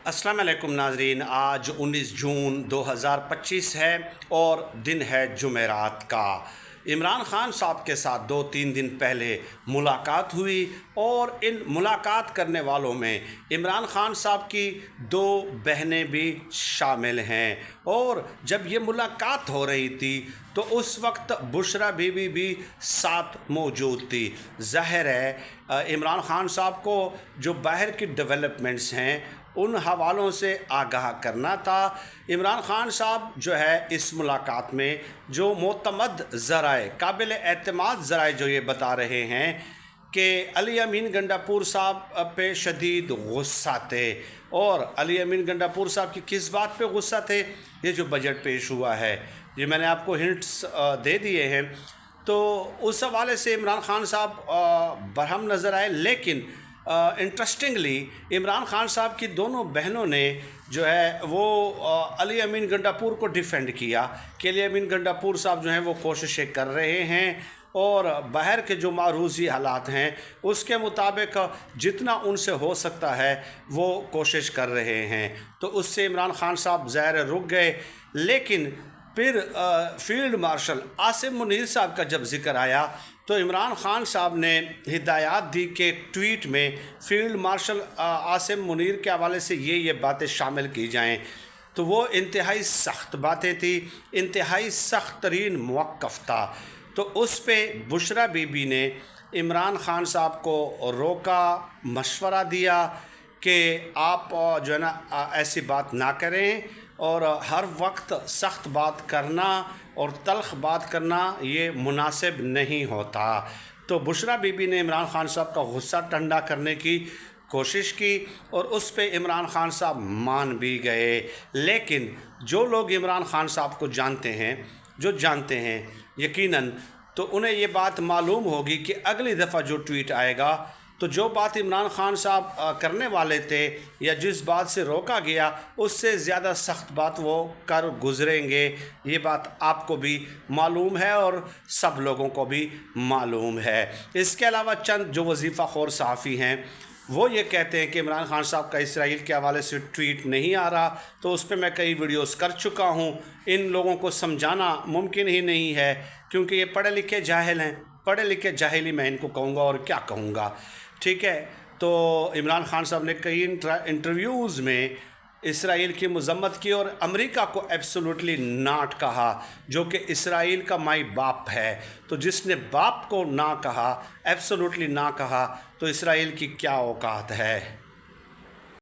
अस्सलाम वालेकुम नाजरीन। आज 19 जून 2025 है और दिन है जुमेरात का। इमरान खान साहब के साथ 2-3 दिन पहले मुलाकात हुई और इन मुलाकात करने वालों में इमरान खान साहब की 2 बहनें भी शामिल हैं। और जब ये मुलाकात हो रही थी तो उस वक्त बुशरा बीबी भी साथ मौजूद थी। ज़ाहिर है इमरान खान साहब को जो बाहर की डेवलपमेंट्स हैं उन हवालों से आगाह करना था। इमरान खान साहब जो है इस मुलाकात में जो मोतमद ज़राए, काबिल एतमाद ज़राए जो ये बता रहे हैं कि अली अमीन गंडापुर साहब पे शदीद गुस्सा थे। और अली अमीन गंडापुर साहब की किस बात पे गुस्सा थे? ये जो बजट पेश हुआ है, ये मैंने आपको हिंट्स दे दिए हैं। तो उस हवाले से इमरान खान साहब बरहम नज़र आए। लेकिन इंटरेस्टिंगली इमरान खान साहब की दोनों बहनों ने जो है वो अली अमीन गंडापुर को डिफेंड किया कि अली अमीन गंडापुर साहब जो हैं वो कोशिशें कर रहे हैं और बाहर के जो मारूजी हालात हैं उसके मुताबिक जितना उनसे हो सकता है वो कोशिश कर रहे हैं। तो उससे इमरान खान साहब ज़ाहिर रुक गए। लेकिन फिर फील्ड मार्शल आसिम मुनीर साहब का जब ज़िक्र आया तो इमरान खान साहब ने हिदायत दी कि ट्वीट में फील्ड मार्शल आसिम मुनीर के हवाले से ये बातें शामिल की जाएं। तो वो इंतहाई सख्त बातें थी, इंतहाई सख्त तरीन मौक़िफ़ था। तो उस पे बुशरा बीबी ने इमरान खान साहब को रोका, मशवरा दिया कि आप जो है ना ऐसी बात ना करें और हर वक्त सख्त बात करना और तल्ख़ बात करना ये मुनासिब नहीं होता। तो बुशरा बीबी ने इमरान खान साहब का गुस्सा ठंडा करने की कोशिश की और उस पे इमरान खान साहब मान भी गए। लेकिन जो लोग इमरान खान साहब को जानते हैं यकीनन तो उन्हें ये बात मालूम होगी कि अगली दफ़ा जो ट्वीट आएगा तो जो बात इमरान खान साहब करने वाले थे या जिस बात से रोका गया उससे ज़्यादा सख्त बात वो कर गुज़रेंगे। ये बात आपको भी मालूम है और सब लोगों को भी मालूम है। इसके अलावा चंद जो वजीफ़ा खोर सहाफ़ी हैं वो ये कहते हैं कि इमरान खान साहब का इसराइल के हवाले से ट्वीट नहीं आ रहा। तो उस पर मैं कई वीडियोस कर चुका हूँ। इन लोगों को समझाना मुमकिन ही नहीं है क्योंकि ये पढ़े लिखे जाहिल हैं। पढ़े लिखे जाहिली मैं इनको कहूँगा और क्या कहूँगा, ठीक है। तो इमरान खान साहब ने कई इंटरव्यूज़ में इसराइल की मज़म्मत की और अमेरिका को एब्सोल्युटली नॉट कहा, जो कि इसराइल का माई बाप है। तो जिसने बाप को ना कहा, एब्सोल्युटली ना कहा, तो इसराइल की क्या औकात है।